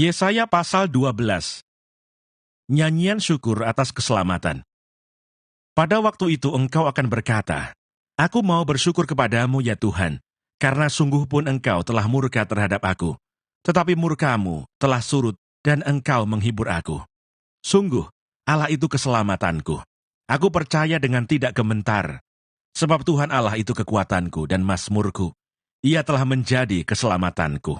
Yesaya pasal 12. Nyanyian syukur atas keselamatan. Pada waktu itu engkau akan berkata, "Aku mau bersyukur kepadamu ya Tuhan, karena sungguh pun engkau telah murka terhadap aku. Tetapi murkamu telah surut dan engkau menghibur aku. Sungguh, Allah itu keselamatanku. Aku percaya dengan tidak gementar, sebab Tuhan Allah itu kekuatanku dan mazmurku. Ia telah menjadi keselamatanku.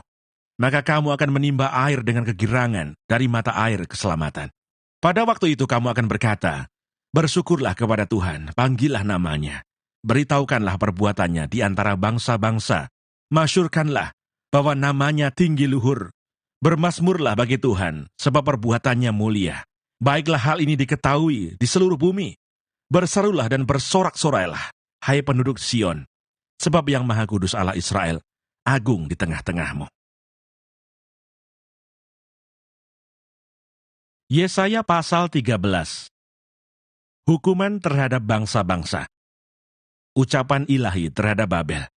Maka kamu akan menimba air dengan kegirangan dari mata air keselamatan. Pada waktu itu kamu akan berkata, bersyukurlah kepada Tuhan, panggillah namanya. Beritahukanlah perbuatannya di antara bangsa-bangsa. Masyurkanlah bahwa namanya tinggi luhur. Bermazmurlah bagi Tuhan, sebab perbuatannya mulia. Baiklah hal ini diketahui di seluruh bumi. Berserulah dan bersorak-sorailah, hai penduduk Sion, sebab yang Maha Kudus Allah Israel, agung di tengah-tengahmu. Yesaya pasal 13. Hukuman terhadap bangsa-bangsa. Ucapan ilahi terhadap Babel.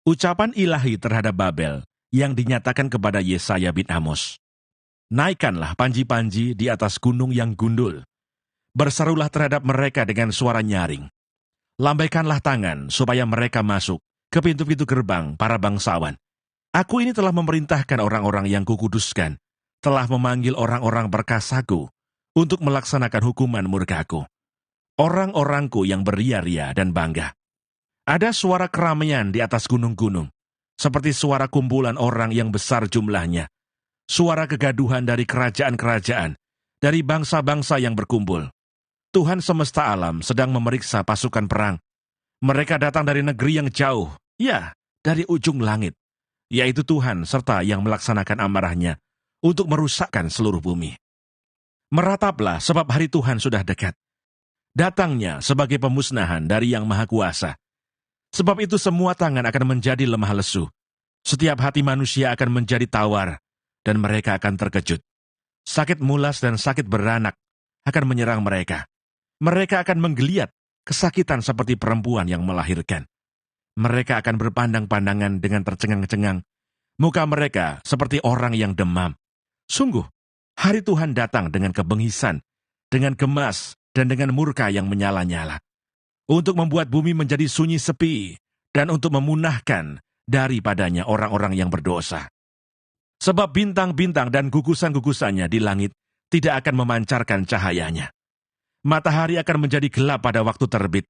Ucapan ilahi terhadap Babel yang dinyatakan kepada Yesaya bin Amos. Naikkanlah panji-panji di atas gunung yang gundul. Berserulah terhadap mereka dengan suara nyaring. Lambaikanlah tangan supaya mereka masuk ke pintu-pintu gerbang para bangsawan. Aku ini telah memerintahkan orang-orang yang kukuduskan, telah memanggil orang-orang berkasaku untuk melaksanakan hukuman murkaku. Orang-orangku yang beria-ria dan bangga. Ada suara keramaian di atas gunung-gunung, seperti suara kumpulan orang yang besar jumlahnya. Suara kegaduhan dari kerajaan-kerajaan, dari bangsa-bangsa yang berkumpul. Tuhan semesta alam sedang memeriksa pasukan perang. Mereka datang dari negeri yang jauh, ya, dari ujung langit, yaitu Tuhan serta yang melaksanakan amarahnya untuk merusakkan seluruh bumi. Merataplah sebab hari Tuhan sudah dekat. Datangnya sebagai pemusnahan dari Yang Maha Kuasa. Sebab itu semua tangan akan menjadi lemah lesu. Setiap hati manusia akan menjadi tawar, dan mereka akan terkejut. Sakit mulas dan sakit beranak akan menyerang mereka. Mereka akan menggeliat, kesakitan seperti perempuan yang melahirkan. Mereka akan berpandang-pandangan dengan tercengang-cengang. Muka mereka seperti orang yang demam. Sungguh, hari Tuhan datang dengan kebengisan, dengan gemas, dan dengan murka yang menyala-nyala. Untuk membuat bumi menjadi sunyi sepi, dan untuk memunahkan daripadanya orang-orang yang berdosa. Sebab bintang-bintang dan gugusan-gugusannya di langit tidak akan memancarkan cahayanya. Matahari akan menjadi gelap pada waktu terbit,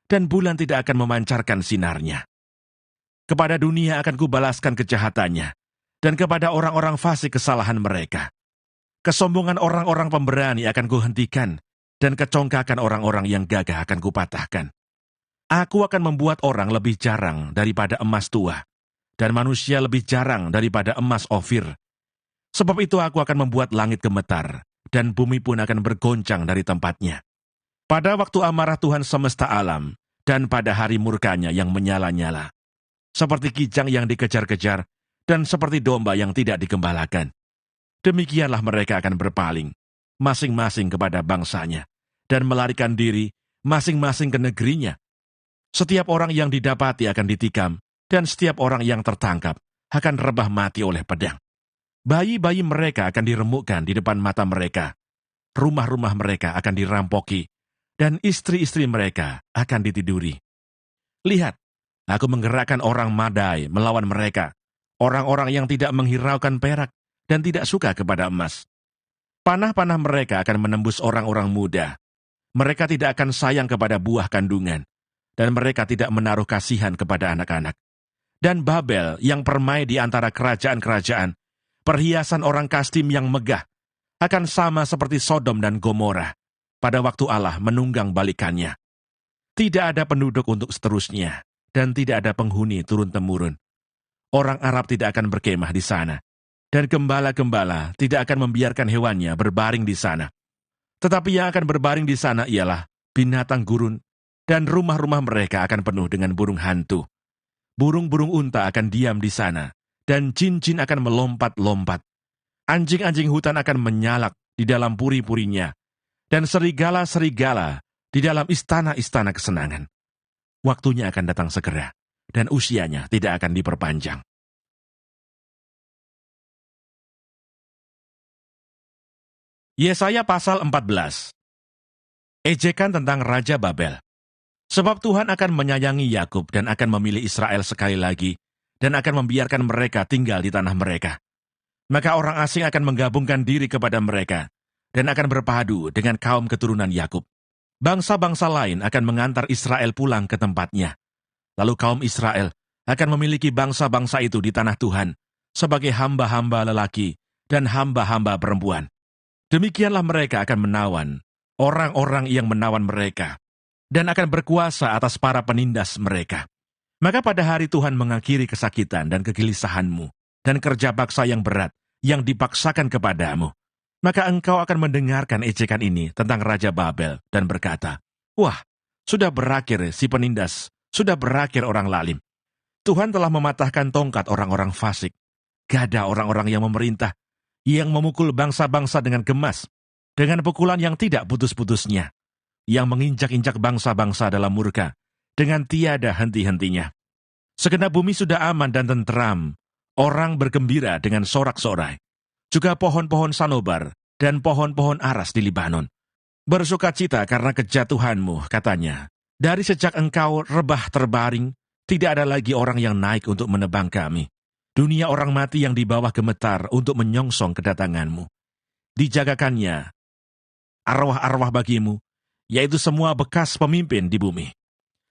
dan bulan tidak akan memancarkan sinarnya. Kepada dunia akan kubalaskan kejahatannya, dan kepada orang-orang fasik kesalahan mereka. Kesombongan orang-orang pemberani akan kuhentikan, dan kecongkakan orang-orang yang gagah akan kupatahkan. Aku akan membuat orang lebih jarang daripada emas tua, dan manusia lebih jarang daripada emas Ofir. Sebab itu aku akan membuat langit gemetar, dan bumi pun akan bergoncang dari tempatnya. Pada waktu amarah Tuhan semesta alam, dan pada hari murkanya yang menyala-nyala. Seperti kijang yang dikejar-kejar, dan seperti domba yang tidak digembalakan. Demikianlah mereka akan berpaling, masing-masing kepada bangsanya, dan melarikan diri masing-masing ke negerinya. Setiap orang yang didapati akan ditikam, dan setiap orang yang tertangkap akan rebah mati oleh pedang. Bayi-bayi mereka akan diremukkan di depan mata mereka. Rumah-rumah mereka akan dirampoki, dan istri-istri mereka akan ditiduri. Lihat, aku menggerakkan orang Madai melawan mereka, orang-orang yang tidak menghiraukan perak dan tidak suka kepada emas. Panah-panah mereka akan menembus orang-orang muda. Mereka tidak akan sayang kepada buah kandungan, dan mereka tidak menaruh kasihan kepada anak-anak. Dan Babel yang permai di antara kerajaan-kerajaan, perhiasan orang Kastim yang megah, akan sama seperti Sodom dan Gomora, pada waktu Allah menunggang balikannya. Tidak ada penduduk untuk seterusnya, dan tidak ada penghuni turun-temurun. Orang Arab tidak akan berkemah di sana, dan gembala-gembala tidak akan membiarkan hewannya berbaring di sana. Tetapi yang akan berbaring di sana ialah binatang gurun, dan rumah-rumah mereka akan penuh dengan burung hantu. Burung-burung unta akan diam di sana, dan jin-jin akan melompat-lompat. Anjing-anjing hutan akan menyalak di dalam puri-purinya, dan serigala-serigala di dalam istana-istana kesenangan. Waktunya akan datang segera, dan usianya tidak akan diperpanjang. Yesaya pasal 14. Ejekan tentang Raja Babel. Sebab Tuhan akan menyayangi Yakub dan akan memilih Israel sekali lagi, dan akan membiarkan mereka tinggal di tanah mereka. Maka orang asing akan menggabungkan diri kepada mereka, dan akan berpadu dengan kaum keturunan Yakub. Bangsa-bangsa lain akan mengantar Israel pulang ke tempatnya. Lalu kaum Israel akan memiliki bangsa-bangsa itu di tanah Tuhan, sebagai hamba-hamba lelaki dan hamba-hamba perempuan. Demikianlah mereka akan menawan orang-orang yang menawan mereka, dan akan berkuasa atas para penindas mereka. Maka pada hari Tuhan mengakhiri kesakitan dan kegelisahanmu, dan kerja paksa yang berat yang dipaksakan kepadamu. Maka engkau akan mendengarkan ejekan ini tentang Raja Babel dan berkata, "Wah, sudah berakhir si penindas, sudah berakhir orang lalim. Tuhan telah mematahkan tongkat orang-orang fasik, gada orang-orang yang memerintah, yang memukul bangsa-bangsa dengan gemas, dengan pukulan yang tidak putus-putusnya, yang menginjak-injak bangsa-bangsa dalam murka, dengan tiada henti-hentinya. Segenap bumi sudah aman dan tentram, orang bergembira dengan sorak-sorai, juga pohon-pohon sanobar dan pohon-pohon aras di Libanon. Bersukacita karena kejatuhanmu," katanya. "Dari sejak engkau rebah terbaring, tidak ada lagi orang yang naik untuk menebang kami. Dunia orang mati yang di bawah gemetar untuk menyongsong kedatanganmu. Dijagakannya arwah-arwah bagimu, yaitu semua bekas pemimpin di bumi.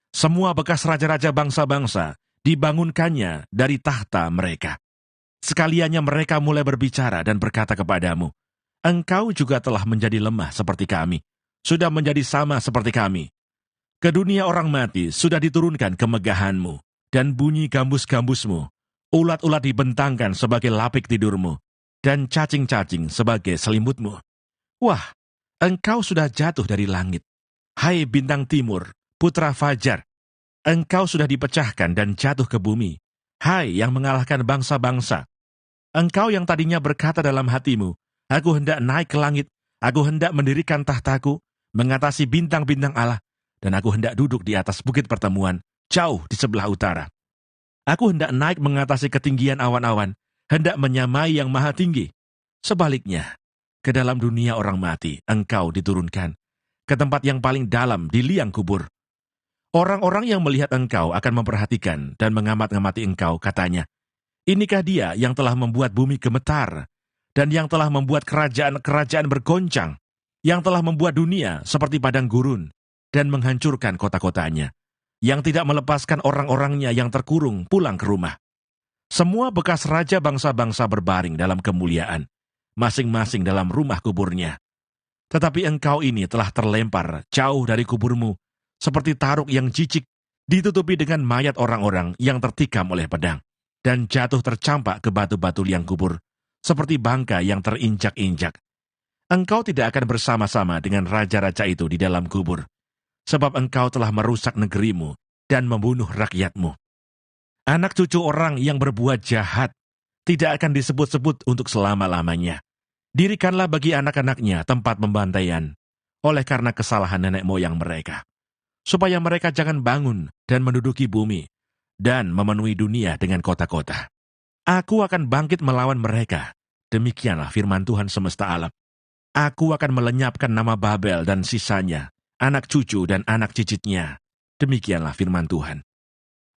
Semua bekas raja-raja bangsa-bangsa dibangunkannya dari tahta mereka. Sekaliannya mereka mulai berbicara dan berkata kepadamu, 'Engkau juga telah menjadi lemah seperti kami, sudah menjadi sama seperti kami. Ke dunia orang mati sudah diturunkan kemegahanmu, dan bunyi gambus-gambusmu. Ulat-ulat dibentangkan sebagai lapik tidurmu, dan cacing-cacing sebagai selimutmu. Wah, engkau sudah jatuh dari langit. Hai bintang timur, putra fajar, engkau sudah dipecahkan dan jatuh ke bumi. Hai yang mengalahkan bangsa-bangsa. Engkau yang tadinya berkata dalam hatimu, aku hendak naik ke langit, aku hendak mendirikan tahtaku, mengatasi bintang-bintang Allah, dan aku hendak duduk di atas bukit pertemuan, jauh di sebelah utara. Aku hendak naik mengatasi ketinggian awan-awan, hendak menyamai yang maha tinggi. Sebaliknya, ke dalam dunia orang mati, engkau diturunkan, ke tempat yang paling dalam di liang kubur. Orang-orang yang melihat engkau akan memperhatikan dan mengamat-ngamati engkau, katanya, inikah dia yang telah membuat bumi gemetar, dan yang telah membuat kerajaan-kerajaan bergoncang, yang telah membuat dunia seperti padang gurun, dan menghancurkan kota-kotanya, yang tidak melepaskan orang-orangnya yang terkurung pulang ke rumah. Semua bekas raja bangsa-bangsa berbaring dalam kemuliaan, masing-masing dalam rumah kuburnya. Tetapi engkau ini telah terlempar jauh dari kuburmu, seperti taruk yang jijik, ditutupi dengan mayat orang-orang yang tertikam oleh pedang, dan jatuh tercampak ke batu-batu liang kubur, seperti bangka yang terinjak-injak. Engkau tidak akan bersama-sama dengan raja-raja itu di dalam kubur, sebab engkau telah merusak negerimu dan membunuh rakyatmu. Anak cucu orang yang berbuat jahat tidak akan disebut-sebut untuk selama-lamanya. Dirikanlah bagi anak-anaknya tempat pembantaian, oleh karena kesalahan nenek moyang mereka, supaya mereka jangan bangun dan menduduki bumi, dan memenuhi dunia dengan kota-kota. Aku akan bangkit melawan mereka, demikianlah firman Tuhan semesta alam. Aku akan melenyapkan nama Babel dan sisanya, anak cucu dan anak cicitnya. Demikianlah firman Tuhan.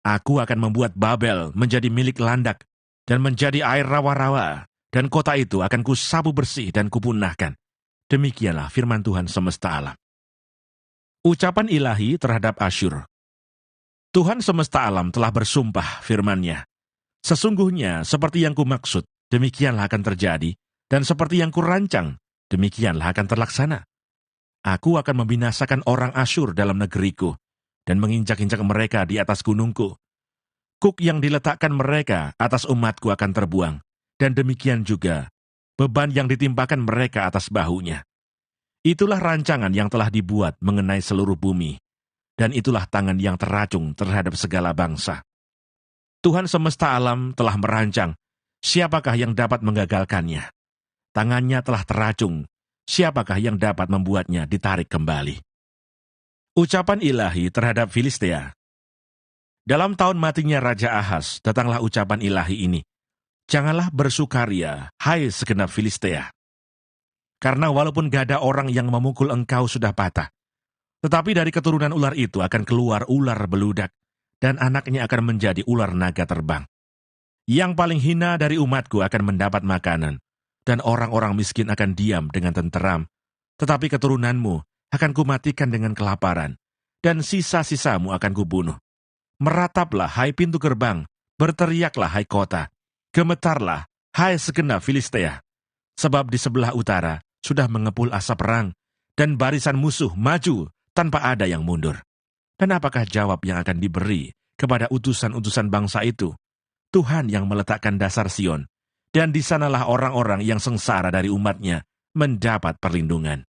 Aku akan membuat Babel menjadi milik landak dan menjadi air rawa-rawa, dan kota itu akan kusapu bersih dan kupunahkan. Demikianlah firman Tuhan semesta alam. Ucapan ilahi terhadap Asyur. Tuhan semesta alam telah bersumpah firman-Nya. Sesungguhnya seperti yang kumaksud, demikianlah akan terjadi, dan seperti yang kurancang, demikianlah akan terlaksana. Aku akan membinasakan orang Asyur dalam negeriku, dan menginjak-injak mereka di atas gunungku. Kuk yang diletakkan mereka atas umatku akan terbuang, dan demikian juga beban yang ditimpakan mereka atas bahunya. Itulah rancangan yang telah dibuat mengenai seluruh bumi, dan itulah tangan yang teracung terhadap segala bangsa. Tuhan semesta alam telah merancang, siapakah yang dapat menggagalkannya? Tangannya telah teracung, siapakah yang dapat membuatnya ditarik kembali? Ucapan ilahi terhadap Filistea. Dalam tahun matinya Raja Ahaz, datanglah ucapan ilahi ini. Janganlah bersukaria, hai segenap Filistea. karena walaupun gada orang yang memukul engkau sudah patah, tetapi dari keturunan ular itu akan keluar ular beludak, dan anaknya akan menjadi ular naga terbang. Yang paling hina dari umatku akan mendapat makanan, dan orang-orang miskin akan diam dengan tenteram, tetapi keturunanmu akan kumatikan dengan kelaparan, dan sisa-sisamu akan kubunuh. Merataplah, hai pintu gerbang, berteriaklah, hai kota, gemetarlah, hai segenap Filistea, sebab di sebelah utara sudah mengepul asap perang, dan barisan musuh maju tanpa ada yang mundur. Dan apakah jawab yang akan diberi kepada utusan-utusan bangsa itu? Tuhan yang meletakkan dasar Sion, dan di sanalah orang-orang yang sengsara dari umatnya mendapat perlindungan.